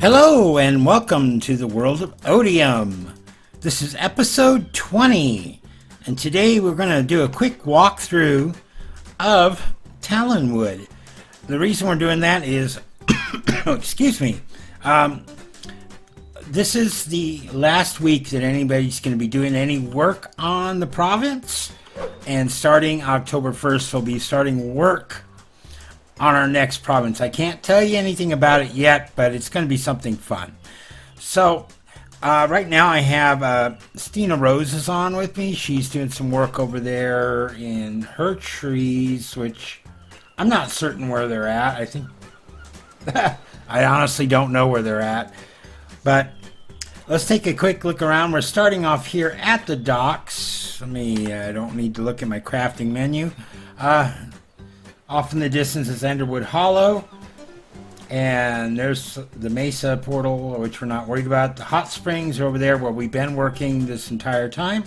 Hello and welcome to the world of Odium. This is episode 20 and today we're going to do a quick walkthrough of Talonwood. The reason we're doing that is, excuse me, this is the last week that anybody's going to be doing any work on the province, and starting October 1st we'll be starting work on our next province. I can't tell you anything about it yet, but it's going to be something fun. So right now I have StinaRose is on with me. She's doing some work over there in her trees, which I'm not certain where they're at. I think I honestly don't know where they're at, but let's take a quick look around. We're starting off here at the docks. I don't need to look at my crafting menu. Off in the distance is Underwood Hollow, and there's the Mesa portal, which we're not worried about. The hot springs are over there where we've been working this entire time.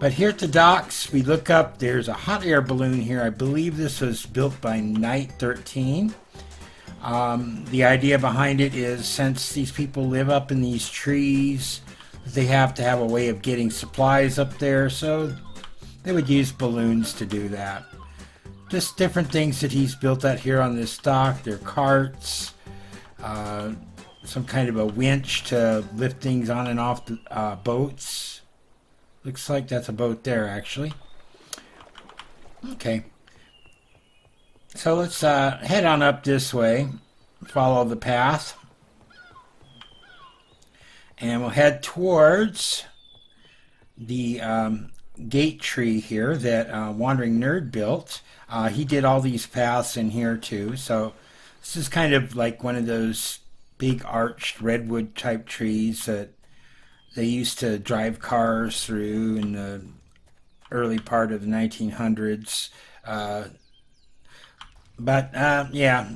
But here at the docks, we look up, there's a hot air balloon here. I believe this was built by Night 13. The idea behind it is, since these people live up in these trees, they have to have a way of getting supplies up there, so they would use balloons to do that. Just different things that he's built out here on this dock. They're carts, some kind of a winch to lift things on and off the boats. Looks like that's a boat there, actually. Okay. So let's head on up this way, follow the path, and we'll head towards the gate tree here that Wandering Nerd built. He did all these paths in here too, so this is kind of like one of those big arched redwood type trees that they used to drive cars through in the early part of the 1900s. Yeah,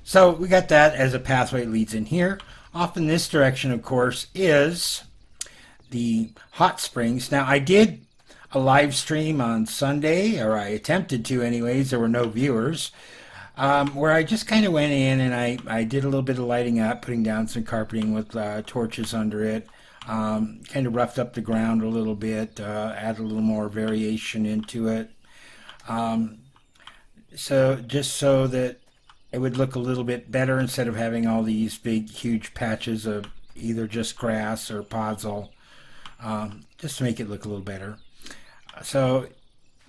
so we got that as a pathway that leads in here. Off in this direction, of course, is the hot springs. Now, I did a live stream on Sunday, or I attempted to anyways. There were no viewers, where I just kind of went in and I did a little bit of lighting up, putting down some carpeting with torches under it, kind of roughed up the ground a little bit, added a little more variation into it, so just so that it would look a little bit better instead of having all these big huge patches of either just grass or podzol, just to make it look a little better. So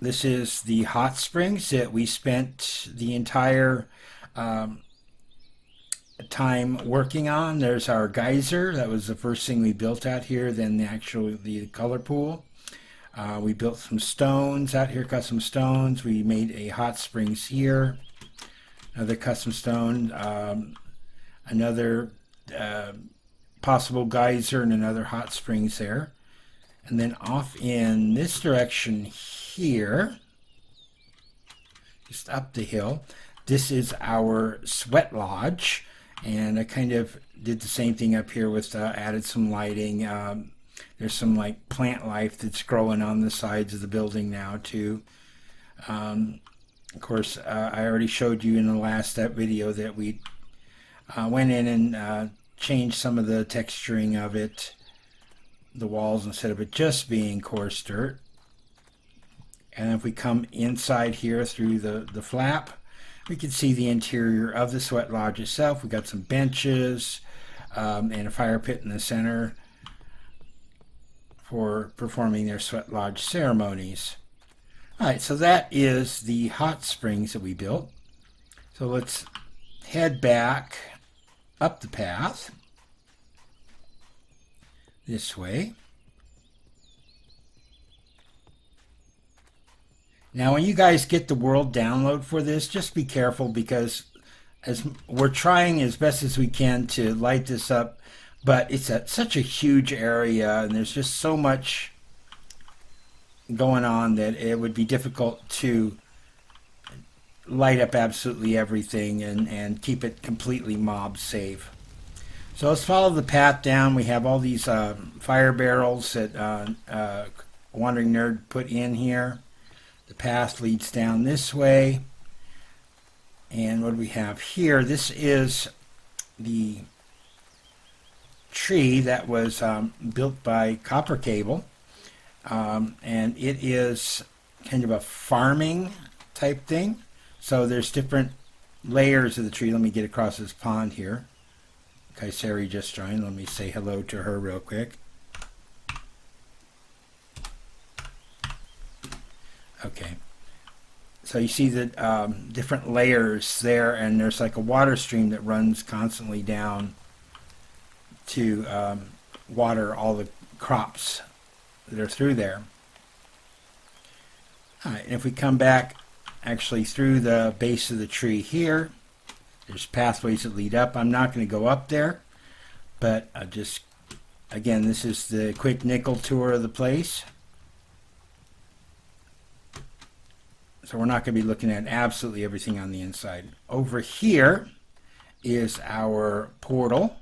this is the hot springs that we spent the entire time working on. There's our geyser. That was the first thing we built out here. Then the color pool. We built some stones out here, custom stones. We made a hot springs here. Another custom stone. Another possible geyser and another hot springs there. And then off in this direction here, just up the hill, this is our sweat lodge. And I kind of did the same thing up here with added some lighting. There's some like plant life that's growing on the sides of the building now too. Of course, I already showed you in the last video that we went in and changed some of the texturing of it, the walls, instead of it just being coarse dirt. And if we come inside here through the flap, we can see the interior of the sweat lodge itself. We got some benches and a fire pit in the center for performing their sweat lodge ceremonies. Alright, so that is the hot springs that we built. So let's head back up the path this way. Now when you guys get the world download for this, just be careful, because as we're trying as best as we can to light this up, but it's such a huge area and there's just so much going on that it would be difficult to light up absolutely everything and keep it completely mob safe. So let's follow the path down. We have all these fire barrels that Wandering Nerd put in here. The path leads down this way. And what do we have here? This is the tree that was built by copper cable, and it is kind of a farming type thing. So there's different layers of the tree. Let me get across this pond here. Kysaeri just joined. Let me say hello to her real quick. Okay. So you see the different layers there, and there's like a water stream that runs constantly down to water all the crops that are through there. All right, and if we come back actually through the base of the tree here, there's pathways that lead up. I'm not going to go up there, but again, this is the quick Nickle tour of the place. So we're not going to be looking at absolutely everything on the inside. Over here is our portal.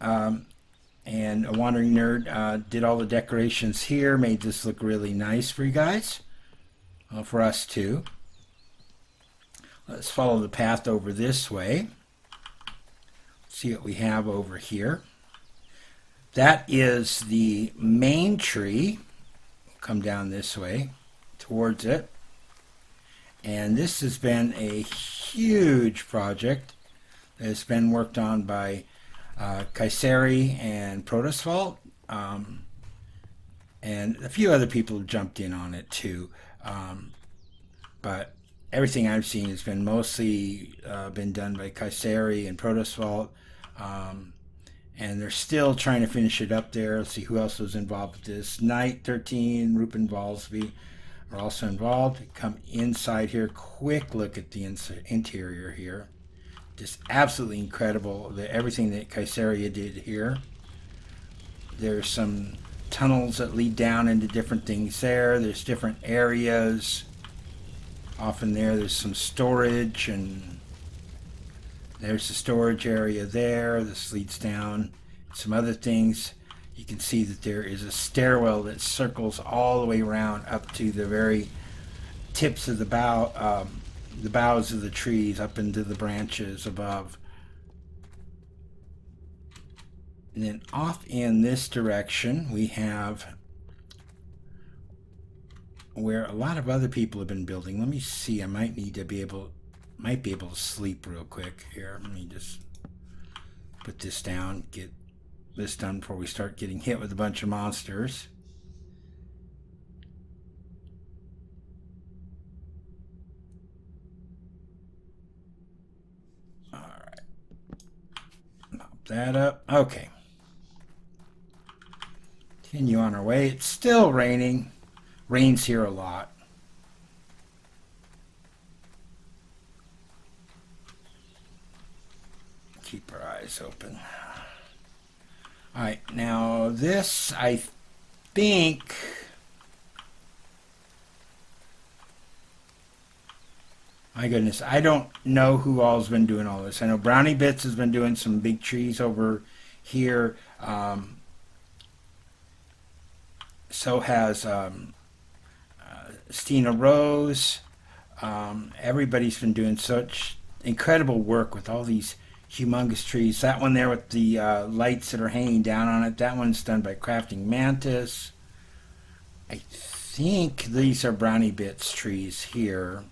And a Wandering Nerd did all the decorations here, made this look really nice for you guys. Well, for us too. Let's follow the path over this way. See what we have over here. That is the main tree. Come down this way towards it. And this has been a huge project that has been worked on by Kysaeri and ProtosVault, and a few other people have jumped in on it too. But everything I've seen has been mostly been done by Kysaeri and ProtosVault, and they're still trying to finish it up there. Let's see who else was involved with this. Knight 13, Rupin Valsby are also involved. Come inside here, quick look at the interior here. Just absolutely incredible, everything that Kysaeri did here. There's some tunnels that lead down into different things there. There's different areas. Often there's some storage, and there's the storage area there. This leads down. Some other things. You can see that there is a stairwell that circles all the way around up to the very tips of the boughs of the trees, up into the branches above. And then off in this direction we have where a lot of other people have been building. Let me see, I might be able to sleep real quick here. Let me just put this down, get this done before we start getting hit with a bunch of monsters. Alright. Pop that up. Okay. Continue on our way. It's still raining. Rains here a lot. Keep our eyes open. Alright, now this, I think, my goodness, I don't know who all's been doing all this. I know BrownieBits has been doing some big trees over here. So has StinaRose. Everybody's been doing such incredible work with all these humongous trees. That one there with the lights that are hanging down on it, that one's done by CraftingMantis. I think these are BrownieBits trees here.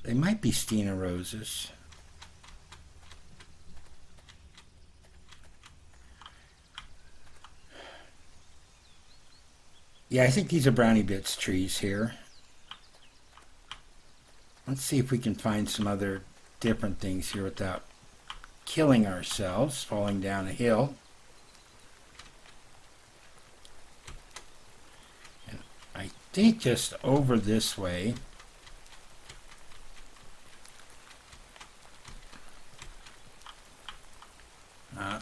They might be StinaRoses. Yeah, I think these are BrownieBits trees here. Let's see if we can find some other different things here without killing ourselves, falling down a hill. And I think just over this way.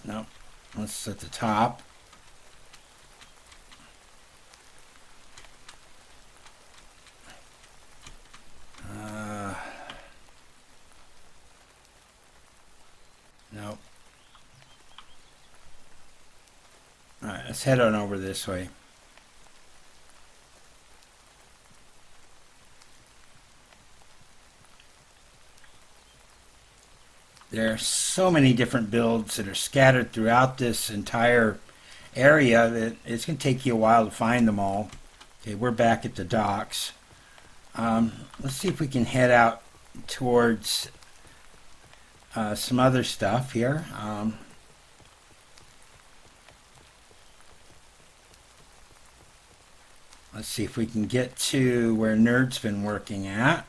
No, let's at the top. Nope. Alright, let's head on over this way. There are so many different builds that are scattered throughout this entire area that it's going to take you a while to find them all. Okay, we're back at the docks. Let's see if we can head out towards some other stuff here. Let's see if we can get to where Nerd's been working at.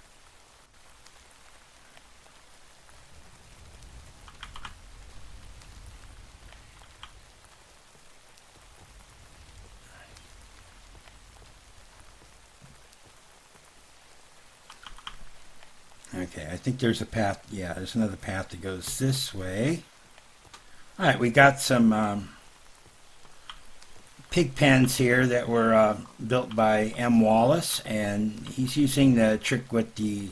Okay, I think there's a path. Yeah, there's another path that goes this way. All right, we got some pig pens here that were built by M. Wallace, and he's using the trick with the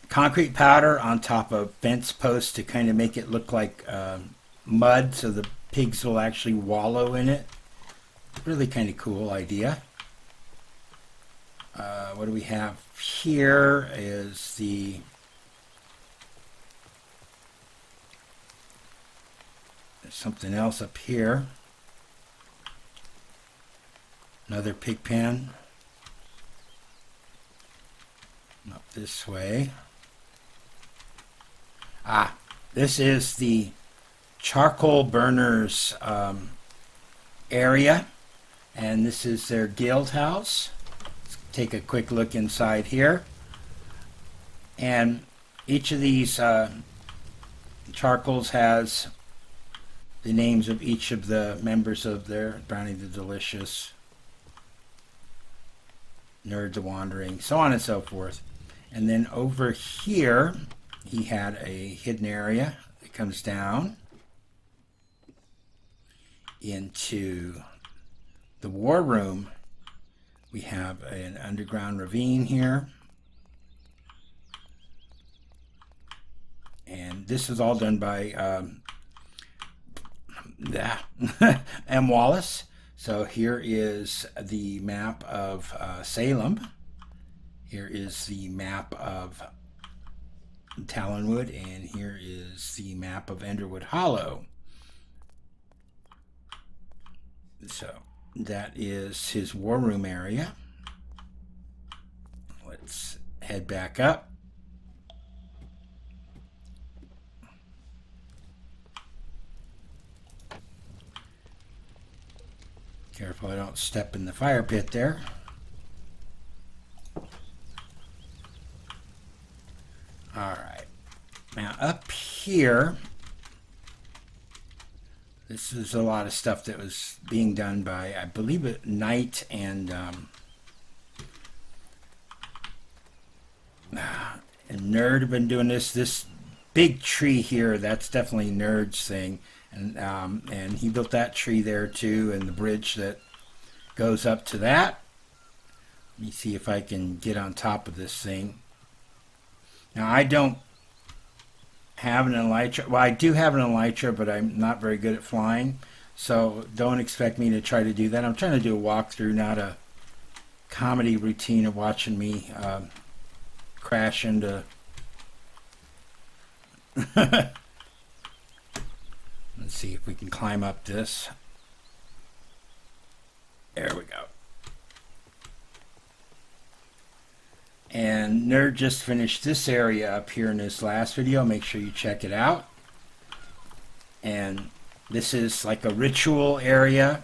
concrete powder on top of fence posts to kind of make it look like mud, so the pigs will actually wallow in it. Really kind of cool idea. What do we have here is there's something else up here. Another pig pen. Up this way. This is the charcoal burners area, and this is their guild house. Take a quick look inside here, and each of these charcoals has the names of each of the members of their Brownie the Delicious, Nerd the Wandering, so on and so forth. And then over here he had a hidden area that comes down into the war room. We have an underground ravine here. And this is all done by M. Wallace. So here is the map of Salem. Here is the map of Talonwood. And here is the map of Enderwood Hollow. So that is his war room area. Let's head back up. Careful I don't step in the fire pit there. Alright. Now up here, this is a lot of stuff that was being done by, I believe it, Knight and Nerd have been doing this. This big tree here, that's definitely Nerd's thing. And he built that tree there too, and the bridge that goes up to that. Let me see if I can get on top of this thing. Now I don't have an elytra. Well, I do have an elytra, but I'm not very good at flying, so don't expect me to try to do that. I'm trying to do a walkthrough, not a comedy routine of watching me crash into let's see if we can climb up this. There we go. And Nerd just finished this area up here in this last video. Make sure you check it out. And this is like a ritual area.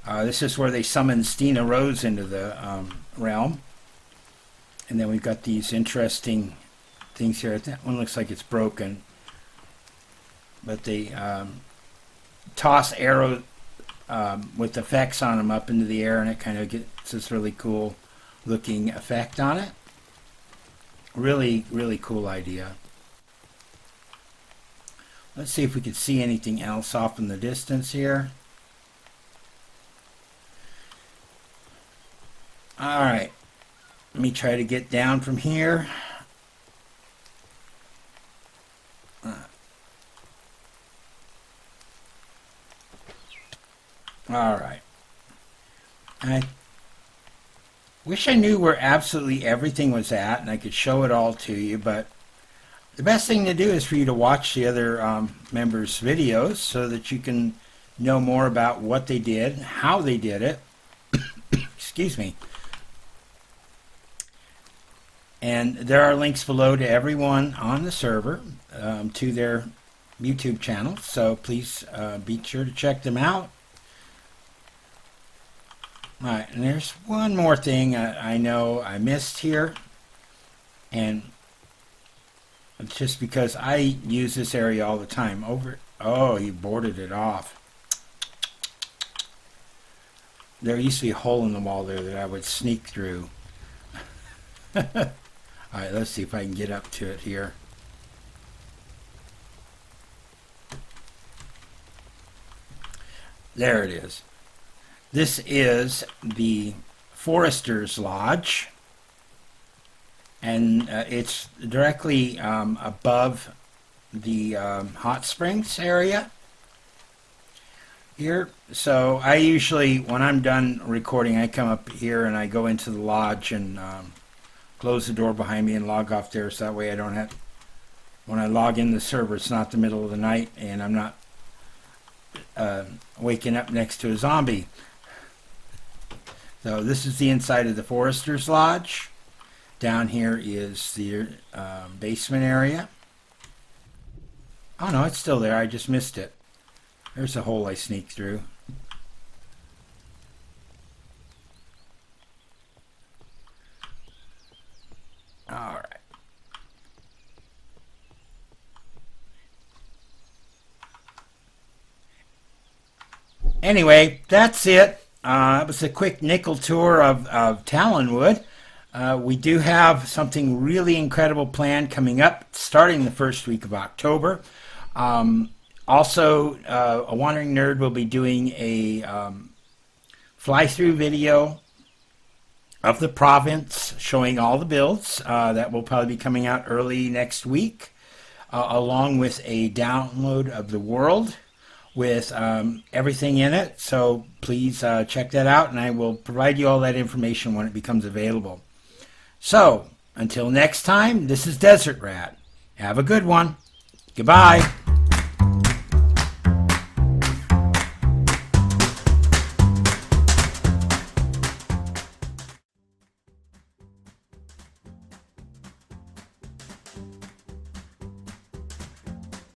This is where they summon StinaRose into the realm. And then we've got these interesting things here. That one looks like it's broken. But they toss arrows with effects on them up into the air, and it kind of gets this really cool looking effect on it. Really, really cool idea. Let's see if we can see anything else off in the distance here. Alright, let me try to get down from here. Alright. I wish I knew where absolutely everything was at and I could show it all to you, but The best thing to do is for you to watch the other members' videos so that you can know more about what they did, how they did it. Excuse me. And there are links below to everyone on the server, to their YouTube channel. So please be sure to check them out. All right, and there's one more thing I know I missed here. And it's just because I use this area all the time. Oh, you boarded it off. There used to be a hole in the wall there that I would sneak through. Alright, let's see if I can get up to it here. There it is. This is the Forester's Lodge. And it's directly above the hot springs area here. So I usually, when I'm done recording, I come up here and I go into the lodge and close the door behind me and log off there, so that way I don't have, when I log in the server, it's not the middle of the night and I'm not waking up next to a zombie. So this is the inside of the Forester's Lodge. Down here is the basement area. Oh no, it's still there. I just missed it. There's a hole I sneaked through. All right. Anyway, that's it. It was a quick Nickle tour of Talonwood. We do have something really incredible planned coming up starting the first week of October. Also, a Wandering Nerd will be doing a fly-through video of the province showing all the builds. That will probably be coming out early next week, along with a download of the world with everything in it. So please check that out, and I will provide you all that information when it becomes available. So, until next time, this is Desert Rat. Have a good one. Goodbye.